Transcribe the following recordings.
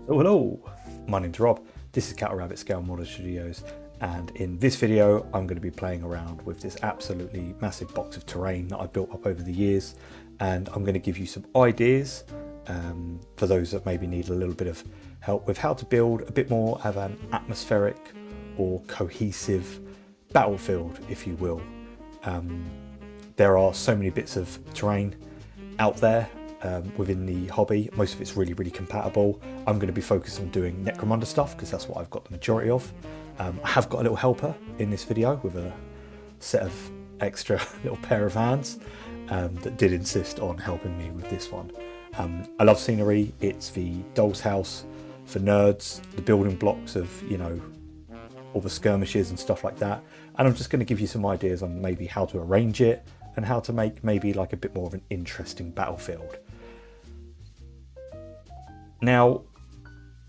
So hello, my name's Rob, this is Cattle Rabbit Scale Model Studios, and in this video I'm going to be playing around with this absolutely massive box of terrain that I've built up over the years, and I'm going to give you some ideas for those that maybe need a little bit of help with how to build a bit more of an atmospheric or cohesive battlefield, if you will. There are so many bits of terrain out there within the hobby. Most of it's really compatible. I'm going to be focused on doing Necromunda stuff because that's what I've got the majority of. I have got a little helper in this video with a set of extra little pair of hands that did insist on helping me with this one. I love scenery. It's the doll's house for nerds, the building blocks of, you know, all the skirmishes and stuff like that. And I'm just going to give you some ideas on maybe how to arrange it and how to make maybe like a bit more of an interesting battlefield. Now,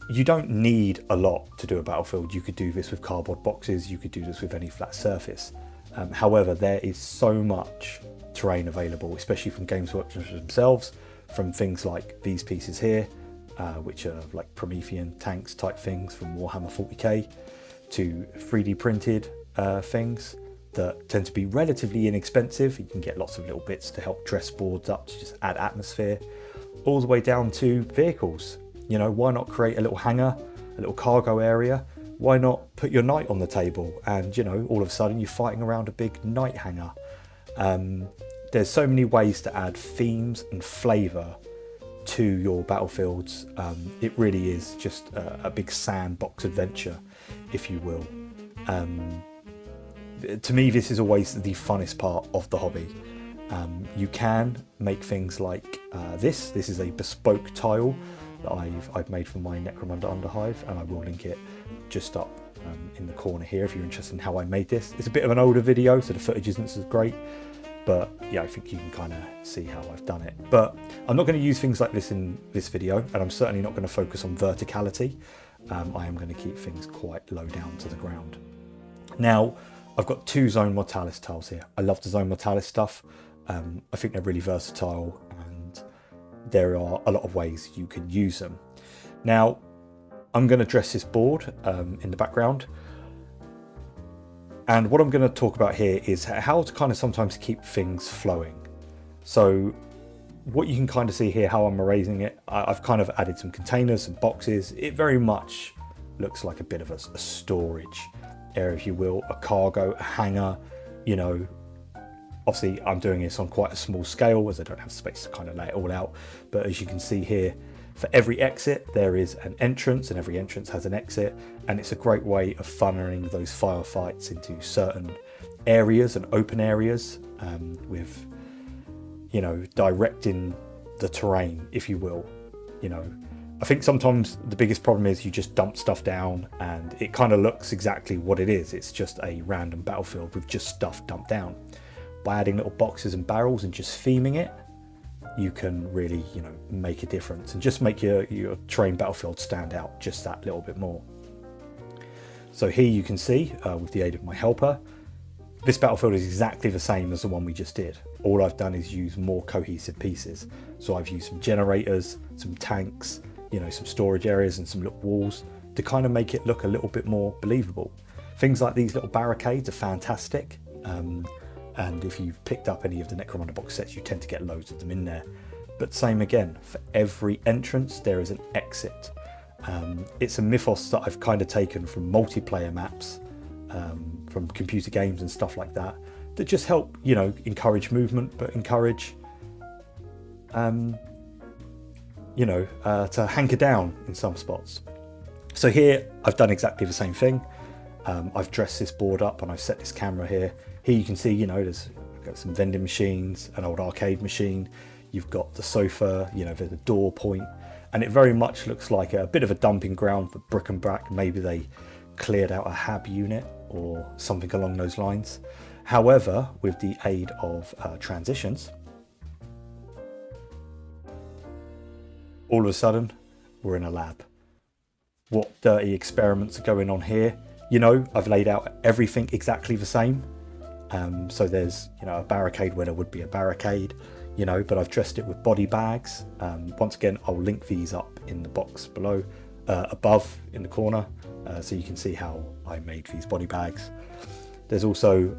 you don't need a lot to do a battlefield. You could do this with cardboard boxes, you could do this with any flat surface. However, there is so much terrain available, especially from Games Workshop themselves, from things like these pieces here, which are like Promethean tanks type things from Warhammer 40k, to 3D printed things that tend to be relatively inexpensive. You can get lots of little bits to help dress boards up to just add atmosphere, all the way down to vehicles. You know, why not create a little hangar, a little cargo area? Why not put your knight on the table and, you know, all of a sudden you're fighting around a big knight hangar. There's so many ways to add themes and flavour to your battlefields. It really is just a big sandbox adventure, if you will. To me, this is always the funnest part of the hobby. You can make things like this. This is a bespoke tile that I've made for my Necromunda Underhive, and I will link it just up in the corner here if you're interested in how I made this. It's a bit of an older video, so the footage isn't as great, but yeah, I think you can kind of see how I've done it. But I'm not going to use things like this in this video, and I'm certainly not going to focus on verticality. I am going to keep things quite low down to the ground. Now, I've got two Zone Mortalis tiles here. I love the Zone Mortalis stuff. I think they're really versatile, and there are a lot of ways you can use them. Now, I'm going to dress this board in the background. And what I'm going to talk about here is how to kind of sometimes keep things flowing. So what you can kind of see here, how I'm arranging it, I've kind of added some containers and boxes. It very much looks like a bit of a storage area, if you will, a cargo, a hangar, you know. Obviously, I'm doing this on quite a small scale as I don't have space to kind of lay it all out. But as you can see here, for every exit, there is an entrance, and every entrance has an exit. And it's a great way of funneling those firefights into certain areas and open areas with, you know, directing the terrain, if you will. You know, I think sometimes the biggest problem is you just dump stuff down and it kind of looks exactly what it is. It's just a random battlefield with just stuff dumped down. By adding little boxes and barrels and just theming it, you can really, you know, make a difference and just make your terrain battlefield stand out just that little bit more. So here you can see, with the aid of my helper, this battlefield is exactly the same as the one we just did. All I've done is use more cohesive pieces. So I've used some generators, some tanks, you know, some storage areas and some little walls to kind of make it look a little bit more believable. Things like these little barricades are fantastic. And if you've picked up any of the Necromunda box sets, you tend to get loads of them in there. But same again, for every entrance there is an exit. It's a mythos that I've kind of taken from multiplayer maps, from computer games and stuff like that, that just help, you know, encourage movement, but encourage, you know, to hanker down in some spots. So here I've done exactly the same thing. I've dressed this board up and I've set this camera here. Here you can see, you know, I've got some vending machines, an old arcade machine. You've got the sofa, you know, there's a door point, and it very much looks like a bit of a dumping ground for brick and brack. Maybe they cleared out a hab unit or something along those lines. However, with the aid of transitions, all of a sudden we're in a lab. What dirty experiments are going on here? You know, I've laid out everything exactly the same. So there's, you know, a barricade where there would be a barricade. you know, but I've dressed it with body bags. Once again, I'll link these up in the box below. above in the corner, so you can see how I made these body bags. There's also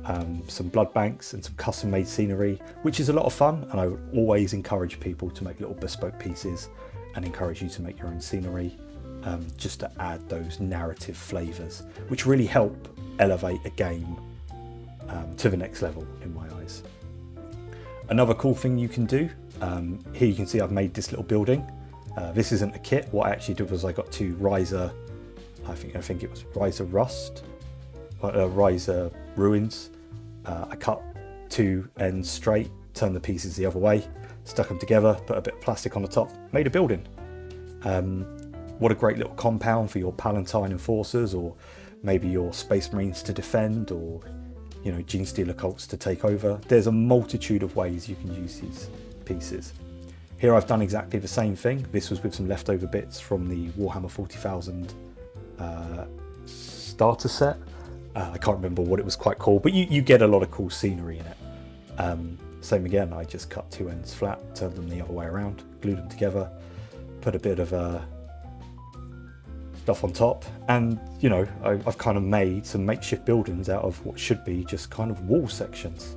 some blood banks and some custom made scenery, which is a lot of fun, and I would always encourage people to make little bespoke pieces and encourage you to make your own scenery, just to add those narrative flavours, which really help elevate a game to the next level in my eyes. Another cool thing you can do, here you can see I've made this little building. This isn't a kit. What I actually did was I got two riser, I think it was riser rust, riser ruins. I cut two ends straight, turned the pieces the other way, stuck them together, put a bit of plastic on the top, made a building. What a great little compound for your Palatine enforcers, or maybe your Space Marines to defend, or Genestealer cults to take over. There's a multitude of ways you can use these pieces. Here I've done exactly the same thing. This was with some leftover bits from the Warhammer 40,000 starter set. I can't remember what it was quite called, but you get a lot of cool scenery in it. Same again, I just cut two ends flat, turned them the other way around, glued them together, put a bit of stuff on top, and I've kind of made some makeshift buildings out of what should be just kind of wall sections.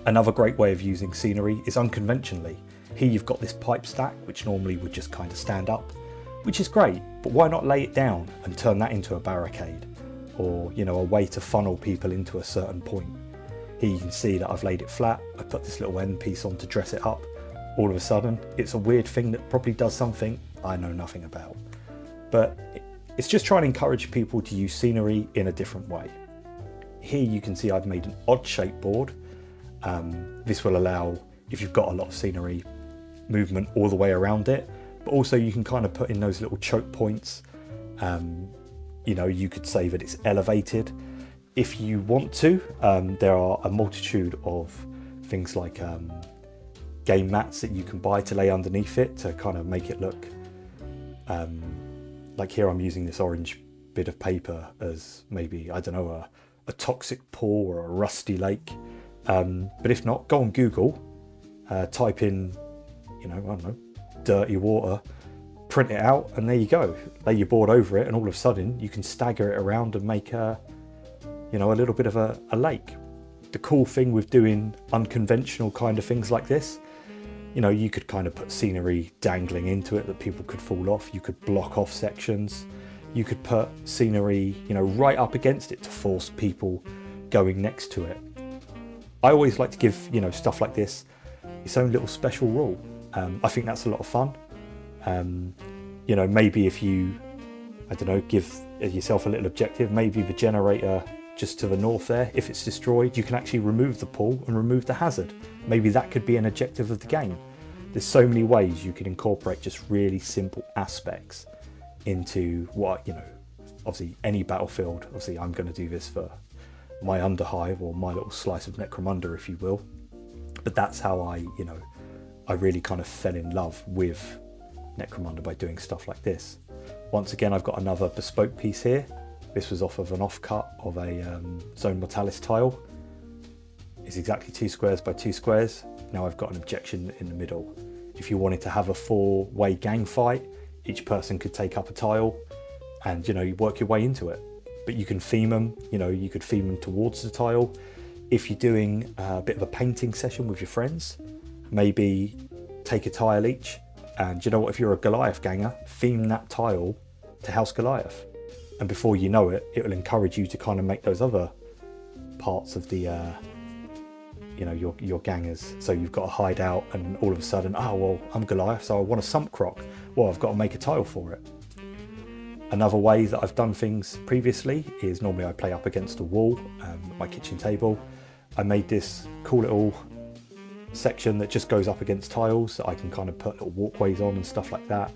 Another great way of using scenery is unconventionally. Here you've got this pipe stack, which normally would just kind of stand up, which is great, but why not lay it down and turn that into a barricade, or a way to funnel people into a certain point. Here you can see that I've laid it flat, I put this little end piece on to dress it up. All of a sudden, it's a weird thing that probably does something I know nothing about. But it's just trying to encourage people to use scenery in a different way. Here you can see I've made an odd shaped board. This will allow, if you've got a lot of scenery, movement all the way around it, but also you can kind of put in those little choke points. You could say that it's elevated. If you want to, there are a multitude of things like game mats that you can buy to lay underneath it to kind of make it look like here I'm using this orange bit of paper as maybe, I don't know, a toxic pool or a rusty lake. But if not, go on Google, type in, I don't know, dirty water, print it out, and there you go. Lay your board over it, and all of a sudden you can stagger it around and make a little bit of a lake. The cool thing with doing unconventional kind of things like this, you could kind of put scenery dangling into it that people could fall off. You could block off sections. You could put scenery, right up against it to force people going next to it. I always like to give, stuff like this its own little special rule. I think that's a lot of fun. Maybe if you, I don't know, give yourself a little objective, maybe the generator just to the north there, if it's destroyed, you can actually remove the pool and remove the hazard. Maybe that could be an objective of the game. There's so many ways you can incorporate just really simple aspects into what, obviously any battlefield. Obviously I'm going to do this for my Underhive, or my little slice of Necromunda, if you will. But that's how I really kind of fell in love with Necromunda, by doing stuff like this. Once again, I've got another bespoke piece here. This was off of an offcut of a Zone Mortalis tile. It's exactly 2 squares by 2 squares. Now I've got an objection in the middle. If you wanted to have a 4-way gang fight, each person could take up a tile and you work your way into it. But you can theme them, you could theme them towards the tile. If you're doing a bit of a painting session with your friends, maybe take a tile each, and if you're a Goliath ganger, theme that tile to House Goliath. And before you know it, it will encourage you to kind of make those other parts of the, your gangers. So you've got a hideout, and all of a sudden, oh, well, I'm Goliath, so I want a sump croc. Well, I've got to make a tile for it. Another way that I've done things previously is normally I play up against a wall, my kitchen table. I made this cool little section that just goes up against tiles that I can kind of put little walkways on and stuff like that.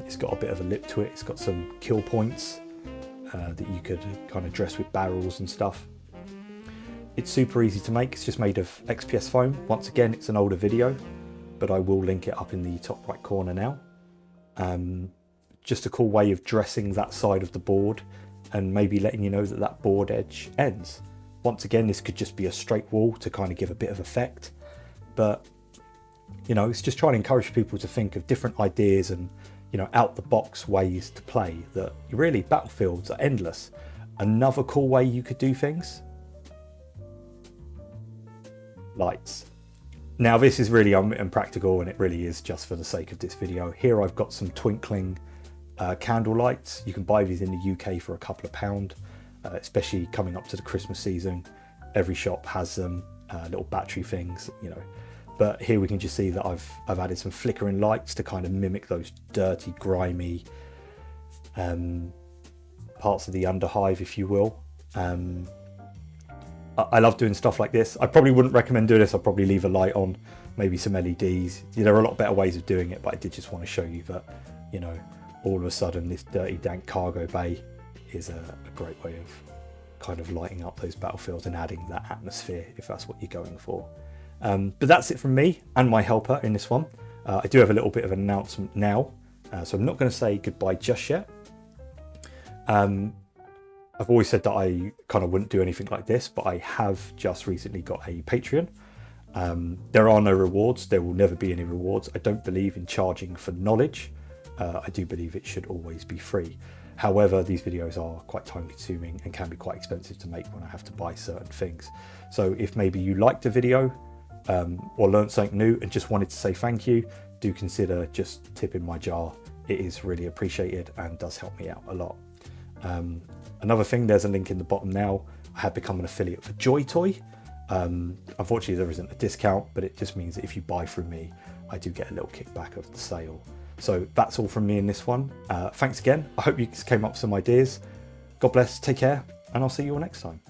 It's got a bit of a lip to it. It's got some kill points that you could kind of dress with barrels and stuff. It's super easy to make. It's just made of XPS foam. Once again, it's an older video, but I will link it up in the top right corner now. Just a cool way of dressing that side of the board and maybe letting you know that that board edge ends. Once again, this could just be a straight wall to kind of give a bit of effect, but it's just trying to encourage people to think of different ideas and you know, out the box ways to play that really battlefields are endless. Another cool way you could do things, lights. Now this is really impractical, and it really is just for the sake of this video. Here I've got some twinkling candle lights. You can buy these in the UK for a couple of £, especially coming up to the Christmas season. Every shop has them, little battery things, you know. But here we can just see that I've added some flickering lights to kind of mimic those dirty, grimy parts of the underhive, if you will. I love doing stuff like this. I probably wouldn't recommend doing this. I'll probably leave a light on, maybe some LEDs. There are a lot better ways of doing it, but I did just want to show you that, you know, all of a sudden this dirty, dank cargo bay is a great way of kind of lighting up those battlefields and adding that atmosphere, if that's what you're going for. But that's it from me and my helper in this one. I do have a little bit of an announcement now, so I'm not going to say goodbye just yet. I've always said that I kind of wouldn't do anything like this, but I have just recently got a Patreon. There are no rewards. There will never be any rewards. I don't believe in charging for knowledge. I do believe it should always be free. However, these videos are quite time consuming and can be quite expensive to make when I have to buy certain things. So if maybe you liked a video or learned something new and just wanted to say thank you, do consider just tipping my jar. It is really appreciated and does help me out a lot. Another thing, there's a link in the bottom now. I have become an affiliate for Joy Toy. Unfortunately, there isn't a discount, but it just means that if you buy through me, I do get a little kickback of the sale. So that's all from me in this one. Thanks again. I hope you came up with some ideas. God bless, take care, and I'll see you all next time.